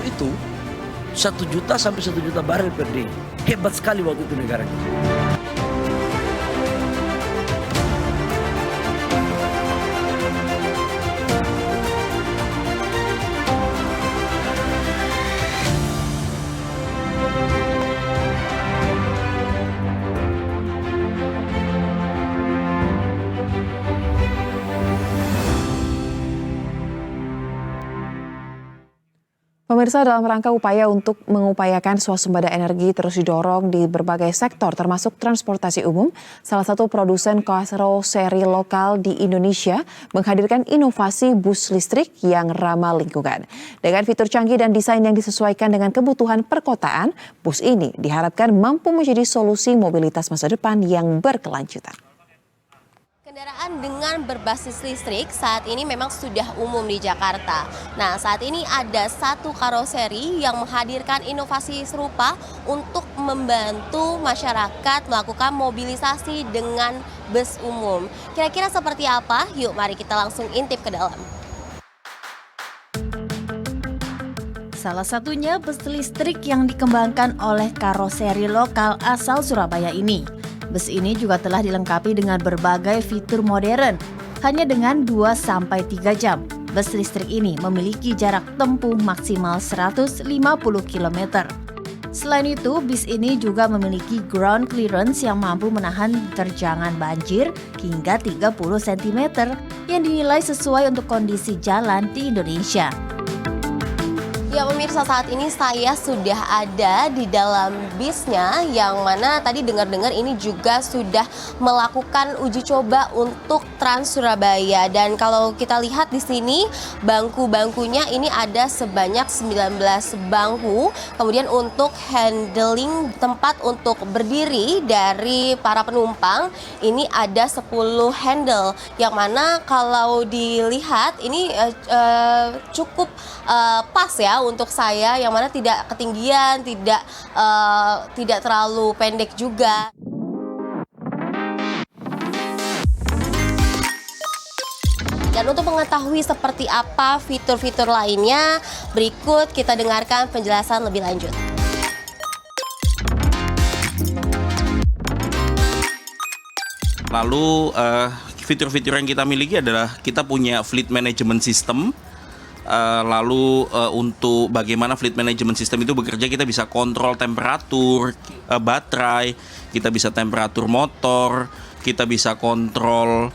waktu itu 1 juta sampai 1 juta barel per day. Hebat sekali waktu itu negara kita. Pemirsa, dalam rangka upaya untuk mengupayakan swasembada energi terus didorong di berbagai sektor termasuk transportasi umum, salah satu produsen karoseri lokal di Indonesia menghadirkan inovasi bus listrik yang ramah lingkungan. Dengan fitur canggih dan desain yang disesuaikan dengan kebutuhan perkotaan, bus ini diharapkan mampu menjadi solusi mobilitas masa depan yang berkelanjutan. Kendaraan dengan berbasis listrik saat ini memang sudah umum di Jakarta. Nah, saat ini ada satu karoseri yang menghadirkan inovasi serupa untuk membantu masyarakat melakukan mobilisasi dengan bus umum. Kira-kira seperti apa? Yuk mari kita langsung intip ke dalam. Salah satunya bus listrik yang dikembangkan oleh karoseri lokal asal Surabaya ini. Bus ini juga telah dilengkapi dengan berbagai fitur modern. Hanya dengan 2-3 jam, bus listrik ini memiliki jarak tempuh maksimal 150 km. Selain itu, bus ini juga memiliki ground clearance yang mampu menahan terjangan banjir hingga 30 cm yang dinilai sesuai untuk kondisi jalan di Indonesia. Ya pemirsa, saat ini saya sudah ada di dalam bisnya yang mana tadi dengar-dengar ini juga sudah melakukan uji coba untuk Trans Surabaya. Dan kalau kita lihat di sini bangku-bangkunya ini ada sebanyak 19 bangku. Kemudian untuk handling tempat untuk berdiri dari para penumpang ini ada 10 handle. Yang mana kalau dilihat ini cukup pas ya untuk saya, yang mana tidak ketinggian, tidak terlalu pendek juga. Dan untuk mengetahui seperti apa fitur-fitur lainnya, berikut kita dengarkan penjelasan lebih lanjut. Lalu fitur-fitur yang kita miliki adalah kita punya fleet management system. Lalu untuk bagaimana fleet management system itu bekerja, kita bisa kontrol temperatur baterai, kita bisa temperatur motor, kita bisa kontrol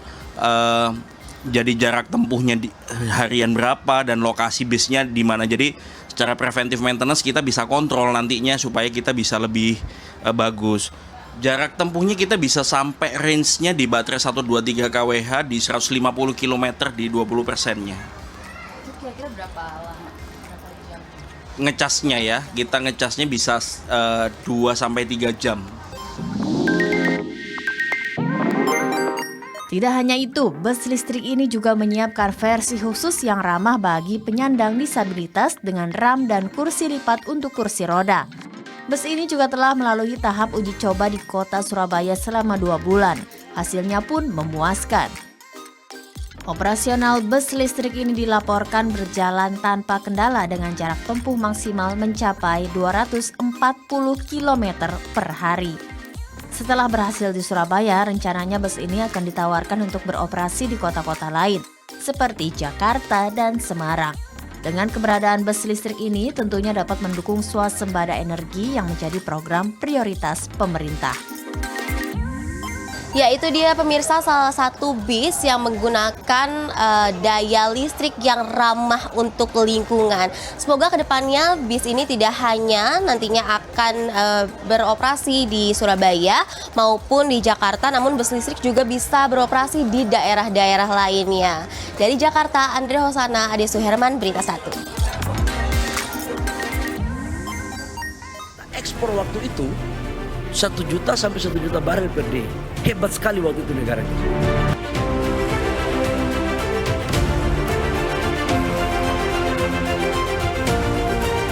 jadi jarak tempuhnya harian berapa dan lokasi bisnya di mana. Jadi secara preventive maintenance kita bisa kontrol nantinya supaya kita bisa lebih bagus. Jarak tempuhnya kita bisa sampai range-nya di baterai 123 kWh di 150 km di 20%-nya. Kira-kira berapa lama? Berapa jam? Ngecasnya ya, kita ngecasnya bisa 2-3 jam. Tidak hanya itu, bus listrik ini juga menyiapkan versi khusus yang ramah bagi penyandang disabilitas dengan ram dan kursi lipat untuk kursi roda. Bus ini juga telah melalui tahap uji coba di kota Surabaya selama 2 bulan. Hasilnya pun memuaskan. Operasional bus listrik ini dilaporkan berjalan tanpa kendala dengan jarak tempuh maksimal mencapai 240 km per hari. Setelah berhasil di Surabaya, rencananya bus ini akan ditawarkan untuk beroperasi di kota-kota lain, seperti Jakarta dan Semarang. Dengan keberadaan bus listrik ini tentunya dapat mendukung swasembada energi yang menjadi program prioritas pemerintah. Ya, itu dia pemirsa, salah satu bis yang menggunakan daya listrik yang ramah untuk lingkungan. Semoga kedepannya bis ini tidak hanya nantinya akan beroperasi di Surabaya maupun di Jakarta, namun bus listrik juga bisa beroperasi di daerah-daerah lainnya. Dari Jakarta, Andre Hosana, Ade Suherman, Berita 1. Ekspor waktu itu 1 juta sampai 1 juta barel per day. Hebat sekali waktu itu negara kita.